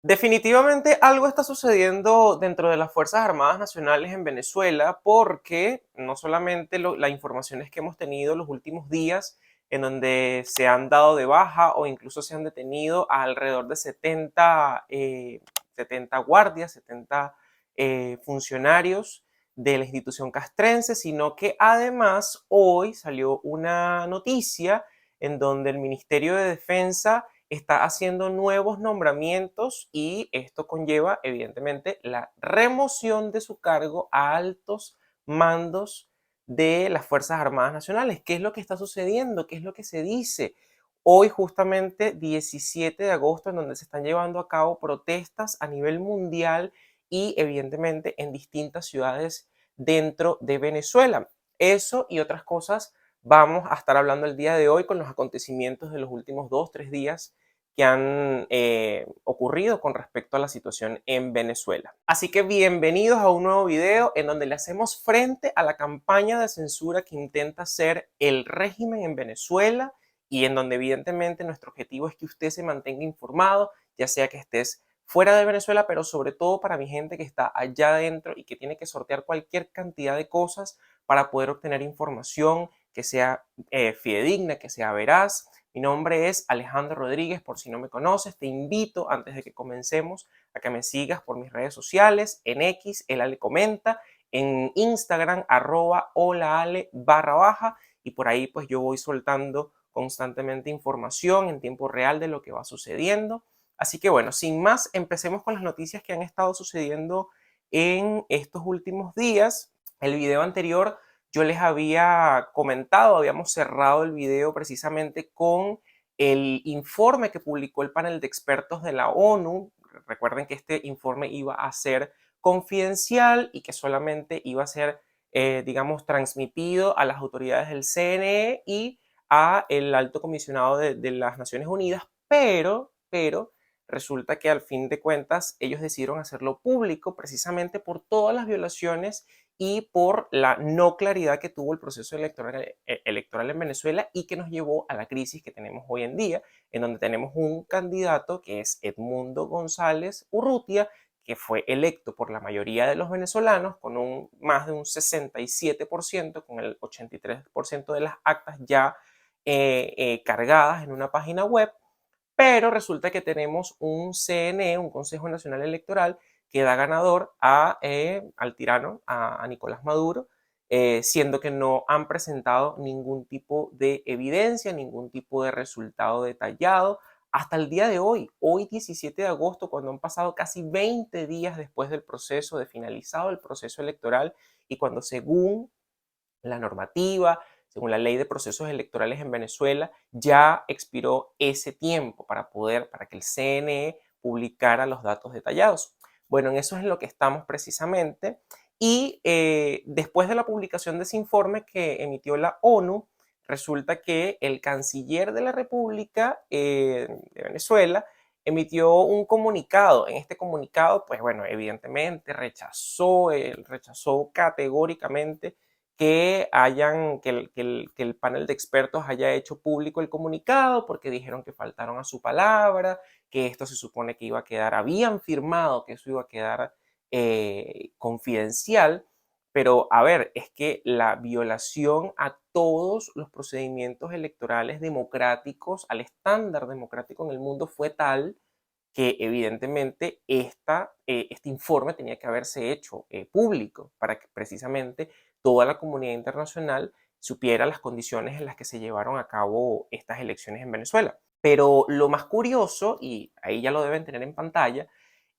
Definitivamente algo está sucediendo dentro de las Fuerzas Armadas Nacionales en Venezuela porque no solamente la información es que hemos tenido los últimos días en donde se han dado de baja o incluso se han detenido a alrededor de 70 guardias, 70 funcionarios de la institución castrense, sino que además hoy salió una noticia en donde el Ministerio de Defensa está haciendo nuevos nombramientos y esto conlleva, evidentemente, la remoción de su cargo a altos mandos de las Fuerzas Armadas Nacionales. ¿Qué es lo que está sucediendo? ¿Qué es lo que se dice? Hoy, justamente 17 de agosto, en donde se están llevando a cabo protestas a nivel mundial y, evidentemente, en distintas ciudades dentro de Venezuela. Eso y otras cosas vamos a estar hablando el día de hoy con los acontecimientos de los últimos 2, 3 días que han ocurrido con respecto a la situación en Venezuela. Así que bienvenidos a un nuevo video en donde le hacemos frente a la campaña de censura que intenta hacer el régimen en Venezuela y en donde evidentemente nuestro objetivo es que usted se mantenga informado, ya sea que estés fuera de Venezuela, pero sobre todo para mi gente que está allá adentro y que tiene que sortear cualquier cantidad de cosas para poder obtener información que sea fidedigna, que sea veraz. Mi nombre es Alejandro Rodríguez, por si no me conoces, te invito antes de que comencemos a que me sigas por mis redes sociales, en X, el Ale Comenta, en Instagram, @holaale y por ahí pues yo voy soltando constantemente información en tiempo real de lo que va sucediendo. Así que bueno, sin más, empecemos con las noticias que han estado sucediendo en estos últimos días. El video anterior yo les había comentado, habíamos cerrado el video precisamente con el informe que publicó el panel de expertos de la ONU. Recuerden que este informe iba a ser confidencial y que solamente iba a ser, digamos, transmitido a las autoridades del CNE y a el alto comisionado de las Naciones Unidas, pero resulta que al fin de cuentas ellos decidieron hacerlo público precisamente por todas las violaciones y por la no claridad que tuvo el proceso electoral en Venezuela y que nos llevó a la crisis que tenemos hoy en día, en donde tenemos un candidato que es Edmundo González Urrutia, que fue electo por la mayoría de los venezolanos con más de un 67%, con el 83% de las actas ya cargadas en una página web, pero resulta que tenemos un CNE, un Consejo Nacional Electoral, que da ganador al tirano, a Nicolás Maduro, siendo que no han presentado ningún tipo de evidencia, ningún tipo de resultado detallado hasta el día de hoy 17 de agosto, cuando han pasado casi 20 días después del proceso, de finalizado el proceso electoral, y cuando según la normativa, según la ley de procesos electorales en Venezuela, ya expiró ese tiempo para que el CNE publicara los datos detallados. Bueno, en eso es en lo que estamos precisamente. Y después de la publicación de ese informe que emitió la ONU, resulta que el canciller de la República de Venezuela emitió un comunicado. En este comunicado, pues bueno, evidentemente rechazó categóricamente que el panel de expertos haya hecho público el comunicado porque dijeron que faltaron a su palabra, que esto se supone que iba a quedar, habían firmado que eso iba a quedar confidencial, pero a ver, es que la violación a todos los procedimientos electorales democráticos, al estándar democrático en el mundo fue tal que evidentemente este informe tenía que haberse hecho público para que precisamente toda la comunidad internacional supiera las condiciones en las que se llevaron a cabo estas elecciones en Venezuela. Pero lo más curioso, y ahí ya lo deben tener en pantalla,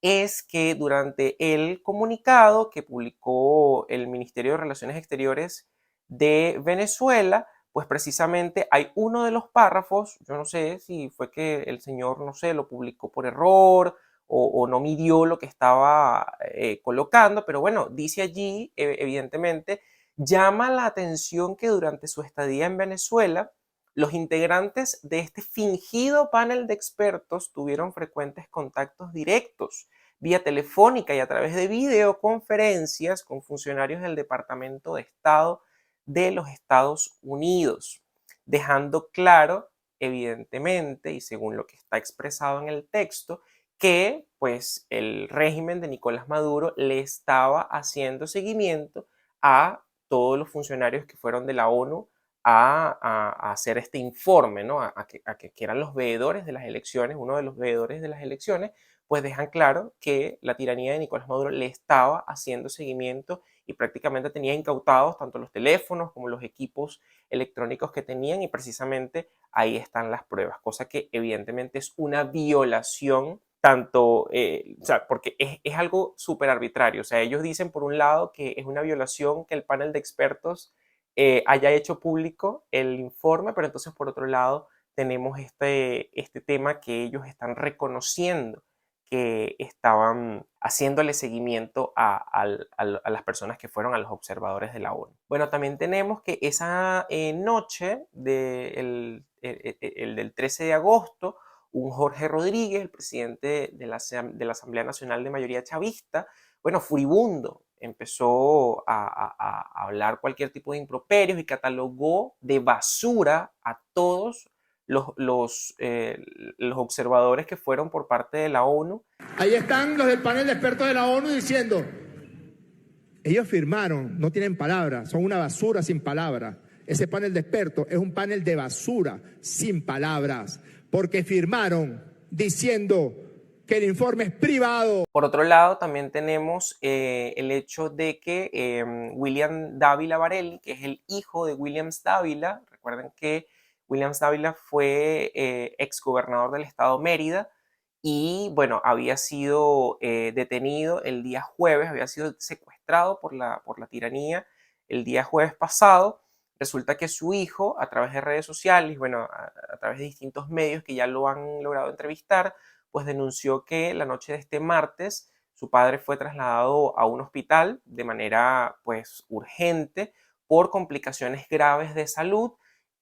es que durante el comunicado que publicó el Ministerio de Relaciones Exteriores de Venezuela, pues precisamente hay uno de los párrafos, yo no sé si fue que el señor, no sé, lo publicó por error o no midió lo que estaba colocando, pero bueno, dice allí, evidentemente, llama la atención que durante su estadía en Venezuela, los integrantes de este fingido panel de expertos tuvieron frecuentes contactos directos vía telefónica y a través de videoconferencias con funcionarios del Departamento de Estado de los Estados Unidos, dejando claro, evidentemente, y según lo que está expresado en el texto, que pues el régimen de Nicolás Maduro le estaba haciendo seguimiento a todos los funcionarios que fueron de la ONU a hacer este informe, ¿no? Que eran los veedores de las elecciones, uno de los veedores de las elecciones, pues dejan claro que la tiranía de Nicolás Maduro le estaba haciendo seguimiento y prácticamente tenía incautados tanto los teléfonos como los equipos electrónicos que tenían, y precisamente ahí están las pruebas, cosa que evidentemente es una violación tanto, o sea, porque es algo súper arbitrario. O sea, ellos dicen por un lado que es una violación que el panel de expertos haya hecho público el informe, pero entonces por otro lado tenemos este tema que ellos están reconociendo que estaban haciéndole seguimiento a las personas que fueron a los observadores de la ONU. Bueno, también tenemos que esa noche el del 13 de agosto, un Jorge Rodríguez, el presidente de la Asamblea Nacional de Mayoría Chavista, bueno, furibundo, empezó a hablar cualquier tipo de improperios y catalogó de basura a todos los observadores que fueron por parte de la ONU. Ahí están los del panel de expertos de la ONU diciendo, ellos firmaron, no tienen palabras, son una basura sin palabras. Ese panel de expertos es un panel de basura sin palabras, porque firmaron diciendo que el informe es privado. Por otro lado, también tenemos el hecho de que William Dávila Varelli, que es el hijo de Williams Dávila, recuerden que Williams Dávila fue exgobernador del estado Mérida y, bueno, había sido detenido el día jueves, había sido secuestrado por la tiranía el día jueves pasado. Resulta que su hijo, a través de redes sociales, bueno, a través de distintos medios que ya lo han logrado entrevistar, pues denunció que la noche de este martes su padre fue trasladado a un hospital de manera pues urgente por complicaciones graves de salud.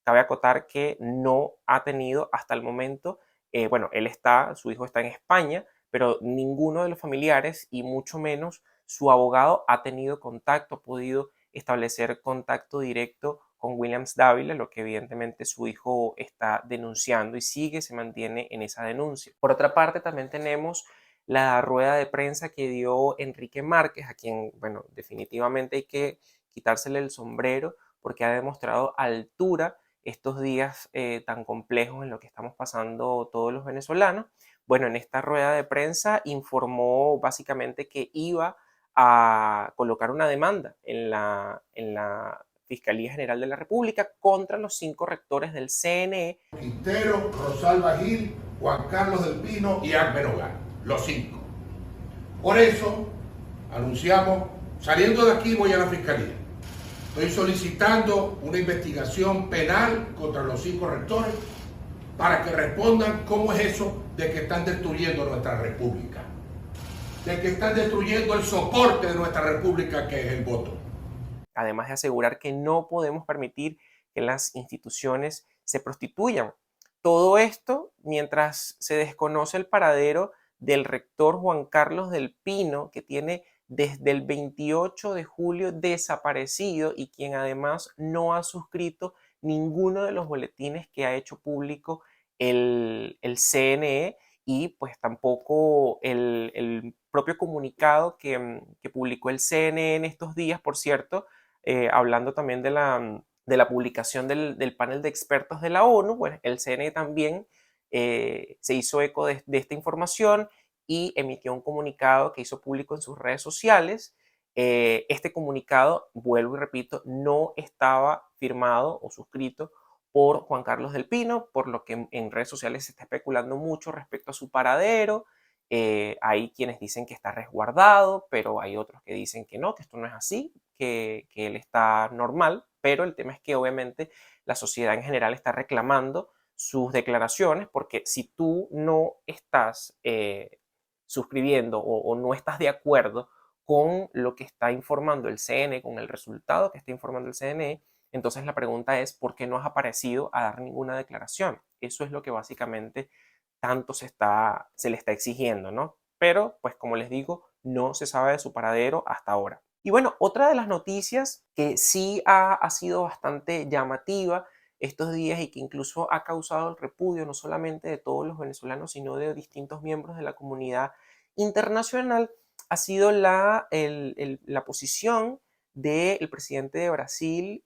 Cabe acotar que no ha tenido hasta el momento, bueno, su hijo está en España, pero ninguno de los familiares y mucho menos su abogado ha tenido contacto, ha podido establecer contacto directo con Williams Dávila, lo que evidentemente su hijo está denunciando y se mantiene en esa denuncia. Por otra parte, también tenemos la rueda de prensa que dio Enrique Márquez, a quien, bueno, definitivamente hay que quitársele el sombrero porque ha demostrado altura estos días tan complejos en lo que estamos pasando todos los venezolanos. Bueno, en esta rueda de prensa informó básicamente que iba a colocar una demanda en la Fiscalía General de la República contra los 5 rectores del CNE. Quintero, Rosalba Gil, Juan Carlos del Pino y Agber Hogar, los 5. Por eso anunciamos, saliendo de aquí voy a la Fiscalía. Estoy solicitando una investigación penal contra los 5 rectores para que respondan cómo es eso de que están destruyendo nuestra república, de que están destruyendo el soporte de nuestra república, que es el voto. Además de asegurar que no podemos permitir que las instituciones se prostituyan. Todo esto mientras se desconoce el paradero del rector Juan Carlos del Pino, que tiene desde el 28 de julio desaparecido y quien además no ha suscrito ninguno de los boletines que ha hecho público el CNE y pues tampoco el propio comunicado que publicó el CNE en estos días, por cierto, hablando también de la publicación del panel de expertos de la ONU. Bueno, el CNE también se hizo eco de esta información y emitió un comunicado que hizo público en sus redes sociales. Este comunicado, vuelvo y repito, no estaba firmado o suscrito por Juan Carlos del Pino, por lo que en redes sociales se está especulando mucho respecto a su paradero. Hay quienes dicen que está resguardado, pero hay otros que dicen que no, que esto no es así, que él está normal, pero el tema es que obviamente la sociedad en general está reclamando sus declaraciones, porque si tú no estás suscribiendo o no estás de acuerdo con lo que está informando el CNE, con el resultado que está informando el CNE, entonces la pregunta es, ¿por qué no has aparecido a dar ninguna declaración? Eso es lo que básicamente tanto se le está exigiendo, ¿no? Pero, pues como les digo, no se sabe de su paradero hasta ahora. Y bueno, otra de las noticias que sí ha sido bastante llamativa estos días y que incluso ha causado el repudio no solamente de todos los venezolanos, sino de distintos miembros de la comunidad internacional, ha sido la posición del presidente de Brasil,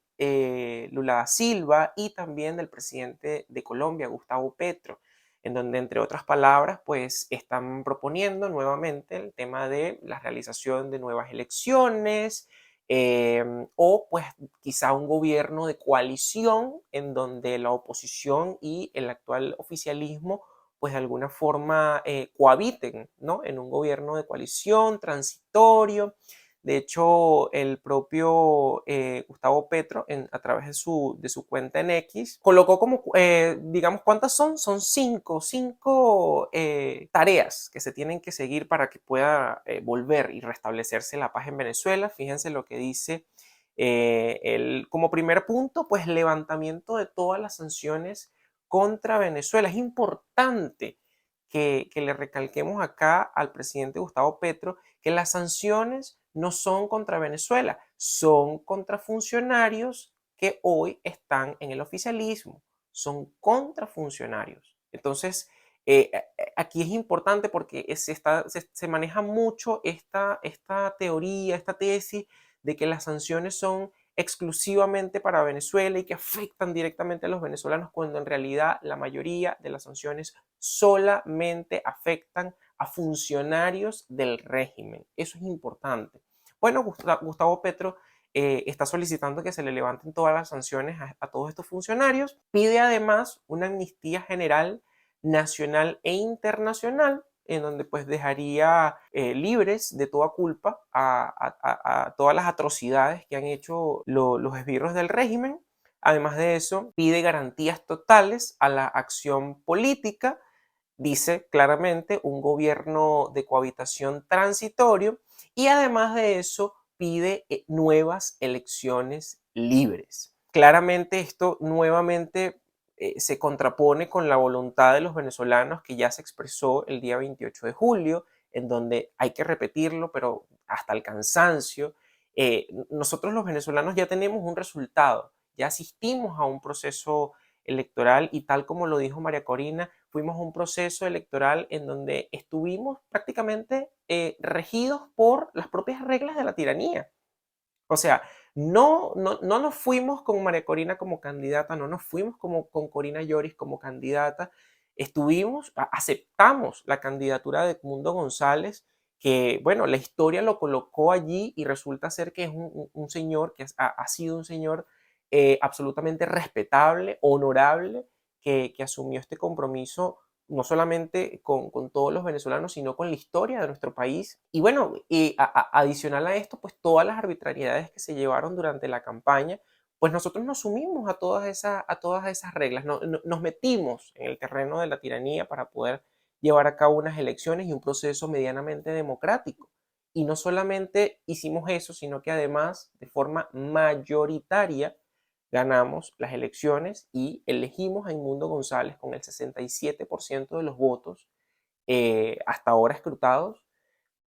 Lula da Silva, y también del presidente de Colombia, Gustavo Petro, en donde, entre otras palabras, pues están proponiendo nuevamente el tema de la realización de nuevas elecciones, o pues quizá un gobierno de coalición en donde la oposición y el actual oficialismo pues de alguna forma cohabiten, ¿no? En un gobierno de coalición transitorio. De hecho, el propio Gustavo Petro, a través de su cuenta en X, colocó como, digamos, ¿cuántas son? Son cinco tareas que se tienen que seguir para que pueda volver y restablecerse la paz en Venezuela. Fíjense lo que dice como primer punto, pues levantamiento de todas las sanciones contra Venezuela. Es importante que le recalquemos acá al presidente Gustavo Petro que las sanciones no son contra Venezuela, son contra funcionarios que hoy están en el oficialismo, son contra funcionarios. Entonces, aquí es importante porque se maneja mucho esta teoría, esta tesis de que las sanciones son exclusivamente para Venezuela y que afectan directamente a los venezolanos, cuando en realidad la mayoría de las sanciones solamente afectan a funcionarios del régimen. Eso es importante. Bueno, Gustavo Petro está solicitando que se le levanten todas las sanciones a todos estos funcionarios. Pide además una amnistía general, nacional e internacional, en donde pues dejaría libres de toda culpa a todas las atrocidades que han hecho los esbirros del régimen. Además de eso, pide garantías totales a la acción política. Dice claramente un gobierno de cohabitación transitorio, y además de eso pide nuevas elecciones libres. Claramente esto nuevamente se contrapone con la voluntad de los venezolanos, que ya se expresó el día 28 de julio, en donde hay que repetirlo, pero hasta el cansancio. Nosotros los venezolanos ya tenemos un resultado, ya asistimos a un proceso electoral, y tal como lo dijo María Corina, fuimos a un proceso electoral en donde estuvimos prácticamente regidos por las propias reglas de la tiranía. O sea, no nos fuimos con María Corina como candidata, no nos fuimos con Corina Lloris como candidata, aceptamos la candidatura de Edmundo González, que, bueno, la historia lo colocó allí y resulta ser que es un señor que ha sido un señor absolutamente respetable, honorable, que asumió este compromiso no solamente con todos los venezolanos, sino con la historia de nuestro país. Y bueno, adicional a esto, pues todas las arbitrariedades que se llevaron durante la campaña, pues nosotros nos sumimos a todas esas reglas, nos metimos en el terreno de la tiranía para poder llevar a cabo unas elecciones y un proceso medianamente democrático. Y no solamente hicimos eso, sino que además, de forma mayoritaria, ganamos las elecciones y elegimos a Edmundo González con el 67% de los votos hasta ahora escrutados,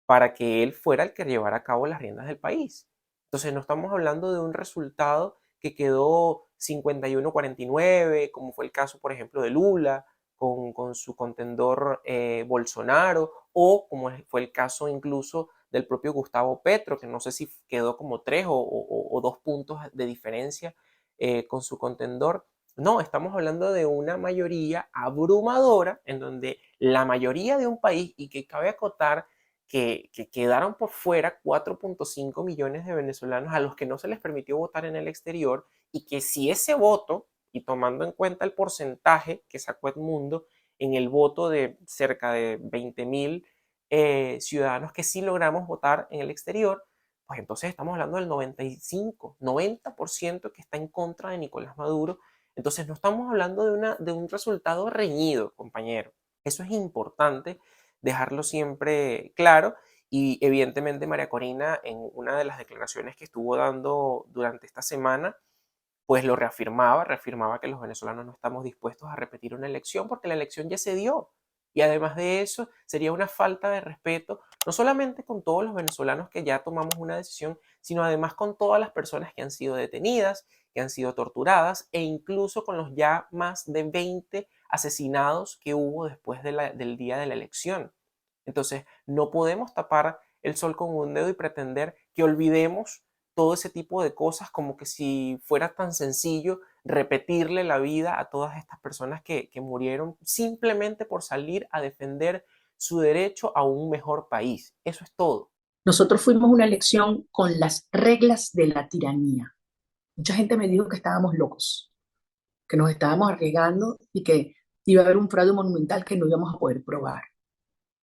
para que él fuera el que llevara a cabo las riendas del país. Entonces no estamos hablando de un resultado que quedó 51-49, como fue el caso, por ejemplo, de Lula con su contendor Bolsonaro, o como fue el caso incluso del propio Gustavo Petro, que no sé si quedó como 3 o 2 puntos de diferencia con su contendor. No, estamos hablando de una mayoría abrumadora, en donde la mayoría de un país, y que cabe acotar que quedaron por fuera 4.5 millones de venezolanos a los que no se les permitió votar en el exterior, y que si ese voto, y tomando en cuenta el porcentaje que sacó Edmundo en el voto de cerca de 20.000 ciudadanos que sí logramos votar en el exterior, pues entonces estamos hablando del 90% que está en contra de Nicolás Maduro. Entonces no estamos hablando de un resultado reñido, compañero. Eso es importante dejarlo siempre claro. Y evidentemente María Corina, en una de las declaraciones que estuvo dando durante esta semana, pues lo reafirmaba que los venezolanos no estamos dispuestos a repetir una elección, porque la elección ya se dio. Y además de eso, sería una falta de respeto, no solamente con todos los venezolanos que ya tomamos una decisión, sino además con todas las personas que han sido detenidas que han sido torturadas e incluso con los ya más de 20 asesinados que hubo después del día de la elección. Entonces, no podemos tapar el sol con un dedo y pretender que olvidemos todo ese tipo de cosas como que si fuera tan sencillo repetirle la vida a todas estas personas que murieron simplemente por salir a defender su derecho a un mejor país. Eso es todo. Nosotros fuimos a una elección con las reglas de la tiranía. Mucha gente me dijo que estábamos locos, que nos estábamos arriesgando y que iba a haber un fraude monumental que no íbamos a poder probar.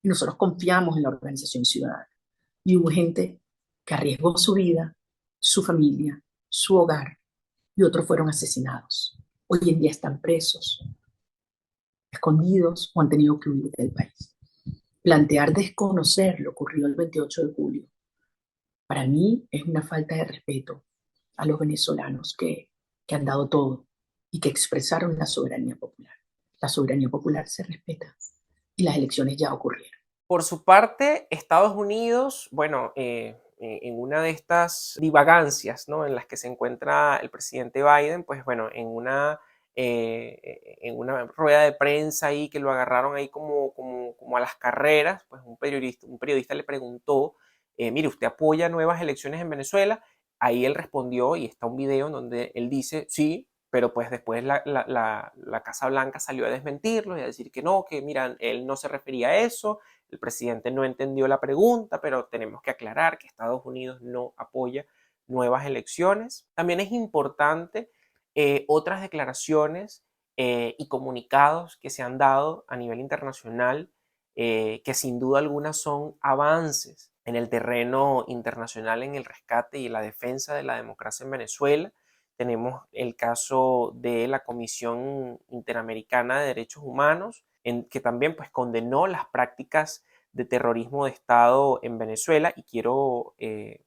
Y nosotros confiamos en la organización ciudadana. Y hubo gente que arriesgó su vida, su familia, su hogar, y otros fueron asesinados. Hoy en día están presos, escondidos o han tenido que huir del país. Plantear desconocer lo ocurrido el 28 de julio, para mí es una falta de respeto a los venezolanos que han dado todo y que expresaron la soberanía popular. La soberanía popular se respeta y las elecciones ya ocurrieron. Por su parte, Estados Unidos, bueno, en una de estas divagancias, ¿no?, en las que se encuentra el presidente Biden, pues bueno, en una rueda de prensa ahí que lo agarraron ahí como a las carreras, pues un periodista le preguntó, mire, ¿usted apoya nuevas elecciones en Venezuela? Ahí él respondió, y está un video en donde él dice, sí, pero pues después la Casa Blanca salió a desmentirlo y a decir que no, que mira, él no se refería a eso. El presidente no entendió la pregunta, pero tenemos que aclarar que Estados Unidos no apoya nuevas elecciones. También es importante otras declaraciones y comunicados que se han dado a nivel internacional, que sin duda alguna son avances en el terreno internacional en el rescate y la defensa de la democracia en Venezuela. Tenemos el caso de la Comisión Interamericana de Derechos Humanos, que también pues condenó las prácticas de terrorismo de Estado en Venezuela, y quiero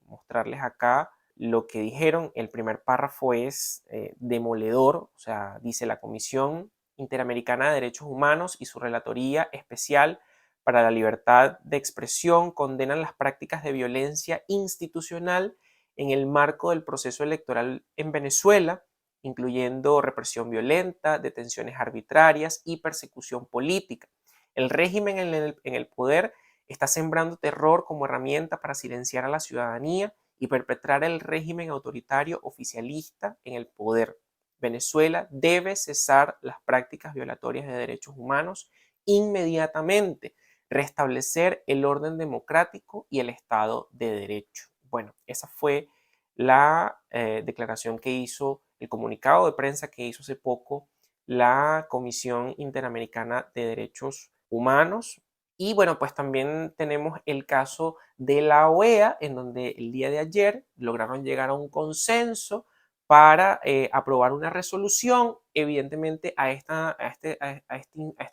mostrarles acá lo que dijeron. El primer párrafo es demoledor, o sea, dice: la Comisión Interamericana de Derechos Humanos y su Relatoría Especial para la Libertad de Expresión condenan las prácticas de violencia institucional en el marco del proceso electoral en Venezuela, incluyendo represión violenta, detenciones arbitrarias y persecución política. El régimen en el poder está sembrando terror como herramienta para silenciar a la ciudadanía y perpetrar el régimen autoritario oficialista en el poder. Venezuela debe cesar las prácticas violatorias de derechos humanos inmediatamente, restablecer el orden democrático y el Estado de Derecho. Bueno, esa fue la declaración que hizo, el comunicado de prensa que hizo hace poco la Comisión Interamericana de Derechos Humanos. Y bueno, pues también tenemos el caso de la OEA, en donde el día de ayer lograron llegar a un consenso para aprobar una resolución. Evidentemente a esta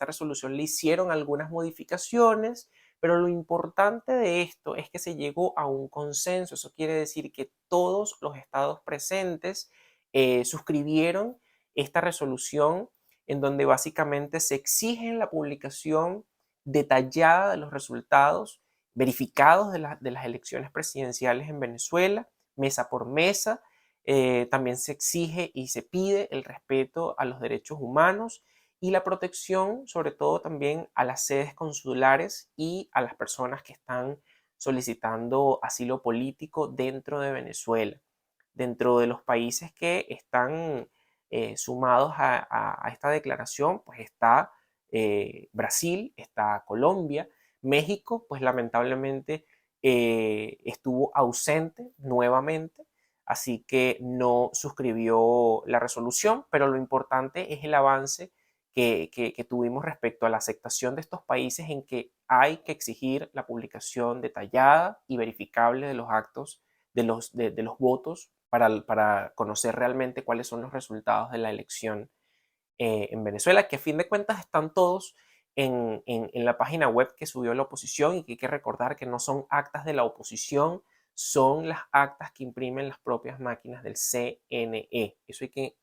resolución le hicieron algunas modificaciones, pero lo importante de esto es que se llegó a un consenso. Eso quiere decir que todos los estados presentes suscribieron esta resolución, en donde básicamente se exige la publicación detallada de los resultados verificados de las elecciones presidenciales en Venezuela, mesa por mesa. También se exige y se pide el respeto a los derechos humanos y la protección, sobre todo también a las sedes consulares y a las personas que están solicitando asilo político dentro de Venezuela. Dentro de los países que están sumados a esta declaración, pues está Brasil, está Colombia. México, pues lamentablemente estuvo ausente nuevamente, así que no suscribió la resolución, pero lo importante es el avance que tuvimos respecto a la aceptación de estos países, en que hay que exigir la publicación detallada y verificable de los actos, de los votos, para conocer realmente cuáles son los resultados de la elección en Venezuela, que a fin de cuentas están todos en la página web que subió la oposición, y que hay que recordar que no son actas de la oposición, son las actas que imprimen las propias máquinas del CNE. Eso hay que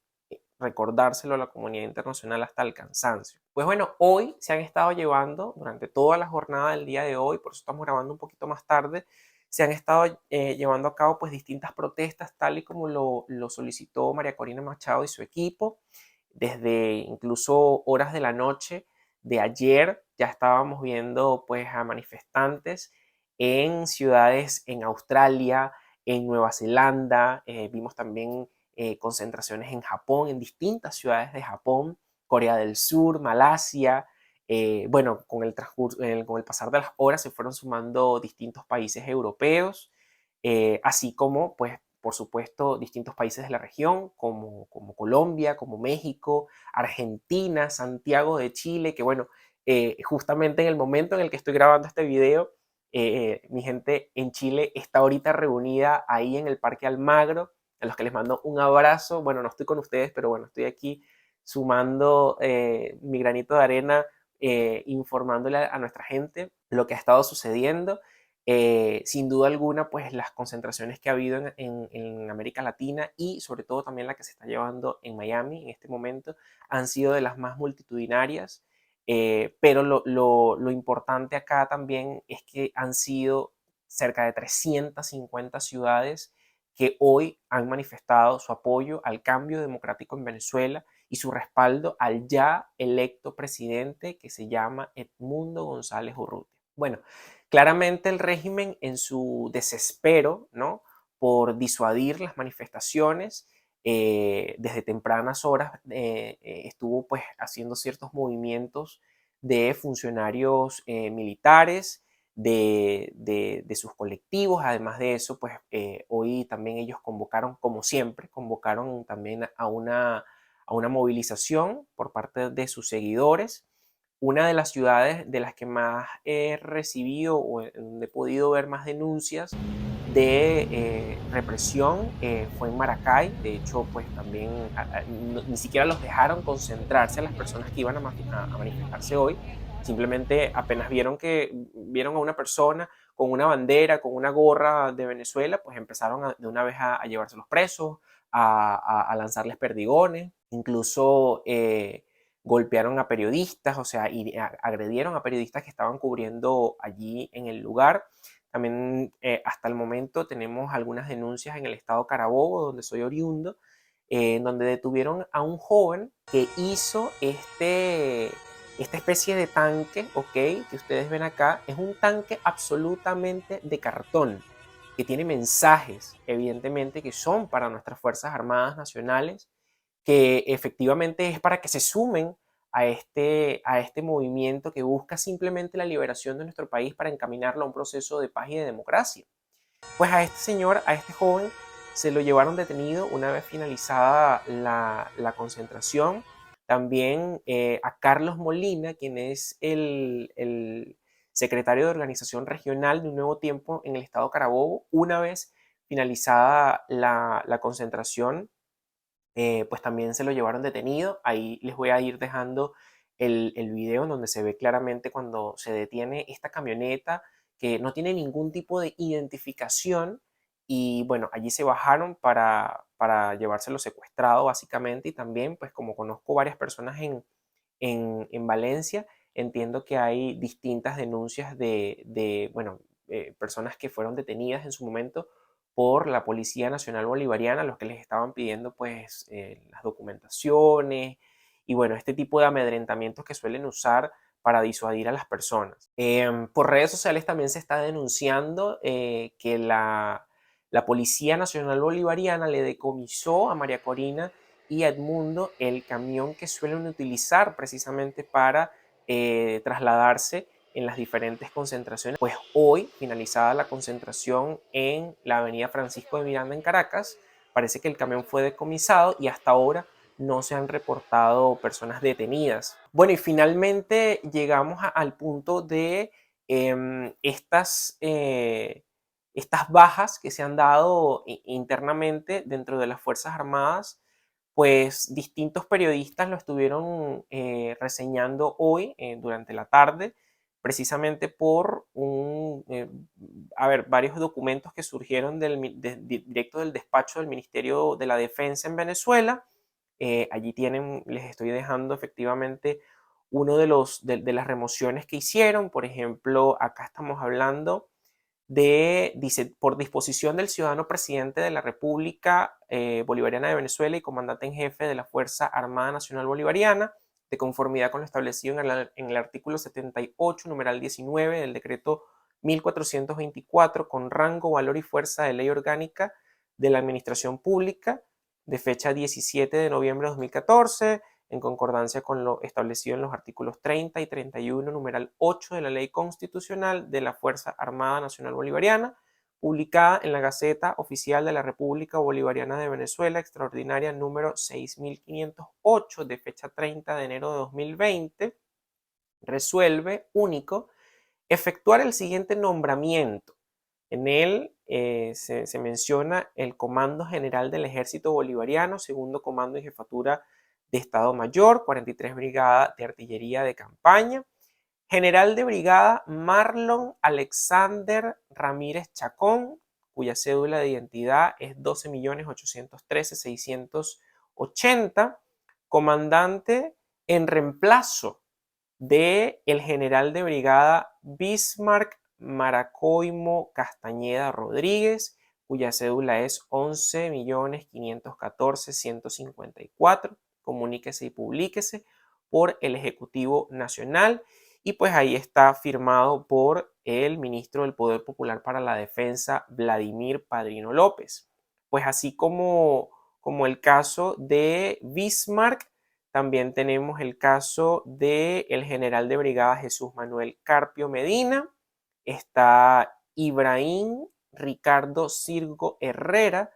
recordárselo a la comunidad internacional hasta el cansancio. Pues bueno, hoy se han estado llevando, durante toda la jornada del día de hoy, por eso estamos grabando un poquito más tarde, se han estado llevando a cabo pues distintas protestas, tal y como lo solicitó María Corina Machado y su equipo. Desde incluso horas de la noche de ayer ya estábamos viendo pues a manifestantes en ciudades en Australia, en Nueva Zelanda, vimos también concentraciones en Japón, en distintas ciudades de Japón, Corea del Sur, Malasia. Bueno, con el pasar de las horas se fueron sumando distintos países europeos, así como, pues, por supuesto, distintos países de la región, como Colombia, como México, Argentina, Santiago de Chile, que bueno, justamente en el momento en el que estoy grabando este video, mi gente en Chile está ahorita reunida ahí en el Parque Almagro, a los que les mando un abrazo. Bueno, no estoy con ustedes, pero bueno, estoy aquí sumando mi granito de arena, informándole a nuestra gente lo que ha estado sucediendo. Sin duda alguna, pues las concentraciones que ha habido en América Latina y sobre todo también la que se está llevando en Miami en este momento han sido de las más multitudinarias. Pero lo importante acá también es que han sido cerca de 350 ciudades que hoy han manifestado su apoyo al cambio democrático en Venezuela y su respaldo al ya electo presidente que se llama Edmundo González Urrutia. Bueno, claramente el régimen en su desespero, ¿no?, por disuadir las manifestaciones, desde tempranas horas estuvo pues haciendo ciertos movimientos de funcionarios militares, de sus colectivos. Además de eso, pues hoy también ellos convocaron, como siempre, convocaron también a una movilización por parte de sus seguidores. Una de las ciudades de las que más he recibido o donde he podido ver más denuncias de represión fue en Maracay. De hecho, pues también ni siquiera los dejaron concentrarse a las personas que iban a manifestarse hoy. Simplemente apenas vieron a una persona con una bandera, con una gorra de Venezuela, pues empezaron de una vez a llevárselos presos, a lanzarles perdigones, incluso golpearon a periodistas, o sea, y agredieron a periodistas que estaban cubriendo allí en el lugar. También hasta el momento tenemos algunas denuncias en el estado Carabobo, donde soy oriundo, en donde detuvieron a un joven que hizo esta especie de tanque, ¿ok?, que ustedes ven acá. Es un tanque absolutamente de cartón, que tiene mensajes, evidentemente, que son para nuestras Fuerzas Armadas Nacionales, que efectivamente es para que se sumen a este movimiento que busca simplemente la liberación de nuestro país para encaminarlo a un proceso de paz y de democracia. Pues a este señor, a este joven, se lo llevaron detenido una vez finalizada la concentración. También a Carlos Molina, quien es el secretario de Organización Regional de Un Nuevo Tiempo en el estado Carabobo, una vez finalizada la concentración, pues también se lo llevaron detenido. Ahí les voy a ir dejando el video en donde se ve claramente cuando se detiene esta camioneta que no tiene ningún tipo de identificación. Y bueno, allí se bajaron para llevárselo secuestrado básicamente. Y también, pues como conozco varias personas en Valencia, entiendo que hay distintas denuncias bueno, personas que fueron detenidas en su momento por la Policía Nacional Bolivariana, los que les estaban pidiendo pues las documentaciones y bueno, este tipo de amedrentamientos que suelen usar para disuadir a las personas. Por redes sociales también se está denunciando que la Policía Nacional Bolivariana le decomisó a María Corina y a Edmundo el camión que suelen utilizar precisamente para trasladarse en las diferentes concentraciones. Pues hoy, finalizada la concentración en la avenida Francisco de Miranda en Caracas, parece que el camión fue decomisado y hasta ahora no se han reportado personas detenidas. Bueno, y finalmente llegamos al punto de estas bajas que se han dado internamente dentro de las Fuerzas Armadas. Pues distintos periodistas lo estuvieron reseñando hoy durante la tarde, precisamente por varios documentos que surgieron directo del despacho del Ministerio de la Defensa en Venezuela. Allí les estoy dejando efectivamente uno de las remociones que hicieron. Por ejemplo, acá estamos hablando dice, por disposición del ciudadano presidente de la República Bolivariana de Venezuela y comandante en jefe de la Fuerza Armada Nacional Bolivariana, de conformidad con lo establecido en el artículo 78, numeral 19 del decreto 1424, con rango, valor y fuerza de ley orgánica de la Administración Pública, de fecha 17 de noviembre de 2014, en concordancia con lo establecido en los artículos 30 y 31, numeral 8 de la Ley Constitucional de la Fuerza Armada Nacional Bolivariana, publicada en la Gaceta Oficial de la República Bolivariana de Venezuela, extraordinaria número 6508, de fecha 30 de enero de 2020, resuelve, único, efectuar el siguiente nombramiento. En él se menciona el Comando General del Ejército Bolivariano, segundo Comando y Jefatura de Estado Mayor, 43 Brigada de Artillería de Campaña, General de Brigada Marlon Alexander Ramírez Chacón, cuya cédula de identidad es 12.813.680, comandante en reemplazo del General de Brigada Bismarck Maracoimo Castañeda Rodríguez, cuya cédula es 11.514.154, comuníquese y publíquese por el Ejecutivo Nacional, y pues ahí está firmado por el ministro del Poder Popular para la Defensa, Vladimir Padrino López. Pues así como el caso de Bismarck, también tenemos el caso del general de brigada Jesús Manuel Carpio Medina, está Ibrahim Ricardo Sirgo Herrera,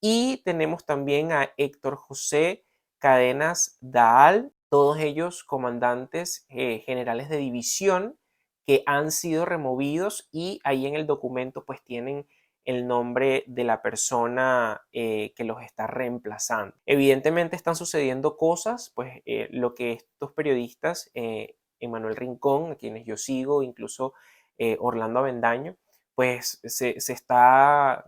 y tenemos también a Héctor José Cadenas Daal, todos ellos comandantes generales de división que han sido removidos, y ahí en el documento pues tienen el nombre de la persona que los está reemplazando. Evidentemente están sucediendo cosas, pues lo que estos periodistas, Emanuel Rincón, a quienes yo sigo, incluso Orlando Avendaño, pues se está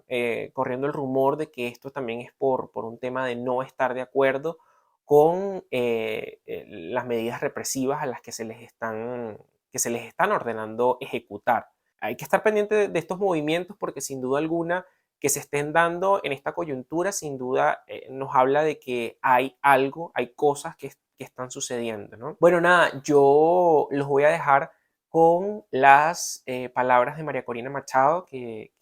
corriendo el rumor de que esto también es por un tema de no estar de acuerdo con las medidas represivas a las que se les están ordenando ejecutar. Hay que estar pendiente de estos movimientos, porque sin duda alguna que se estén dando en esta coyuntura, sin duda nos habla de que hay cosas que están sucediendo, ¿no? Bueno, nada, yo los voy a dejar con las palabras de María Corina Machado que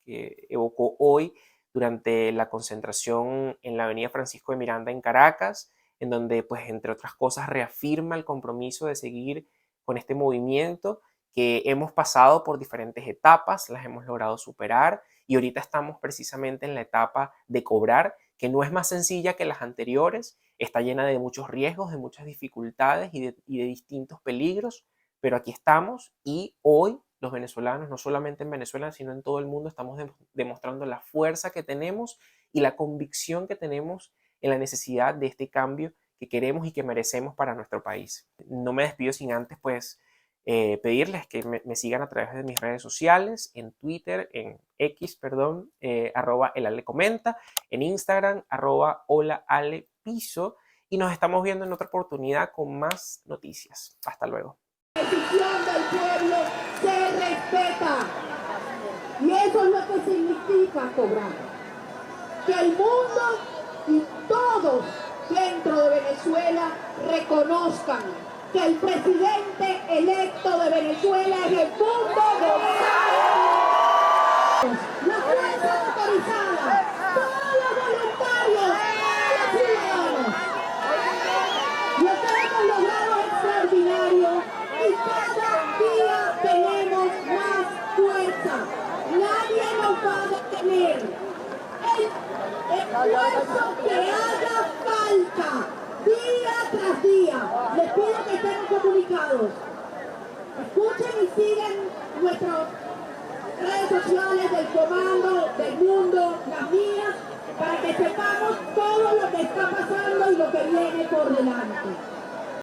evocó hoy durante la concentración en la avenida Francisco de Miranda en Caracas, en donde, pues, entre otras cosas, reafirma el compromiso de seguir con este movimiento, que hemos pasado por diferentes etapas, las hemos logrado superar, y ahorita estamos precisamente en la etapa de cobrar, que no es más sencilla que las anteriores, está llena de muchos riesgos, de muchas dificultades y de distintos peligros, pero aquí estamos, y hoy los venezolanos, no solamente en Venezuela, sino en todo el mundo, estamos demostrando la fuerza que tenemos y la convicción que tenemos en la necesidad de este cambio que queremos y que merecemos para nuestro país. No me despido sin antes, pues, pedirles que me sigan a través de mis redes sociales, en Twitter, en X, perdón, @elallecomenta, en Instagram, @holaalepiso, y nos estamos viendo en otra oportunidad con más noticias. Hasta luego. La decisión del pueblo se respeta, y eso es lo que significa cobrar. Que el mundo y todos dentro de Venezuela reconozcan que el presidente electo de Venezuela es el mundo la fuerza autorizada, todos los voluntarios, todos los ciudadanos. Lo que hemos logrado es extraordinario, y cada día tenemos más fuerza. Nadie nos va a detener. El esfuerzo que haga falta, día tras día. Les pido que estén comunicados. Escuchen y sigan nuestras redes sociales del Comando, del Mundo, las mías, para que sepamos todo lo que está pasando y lo que viene por delante.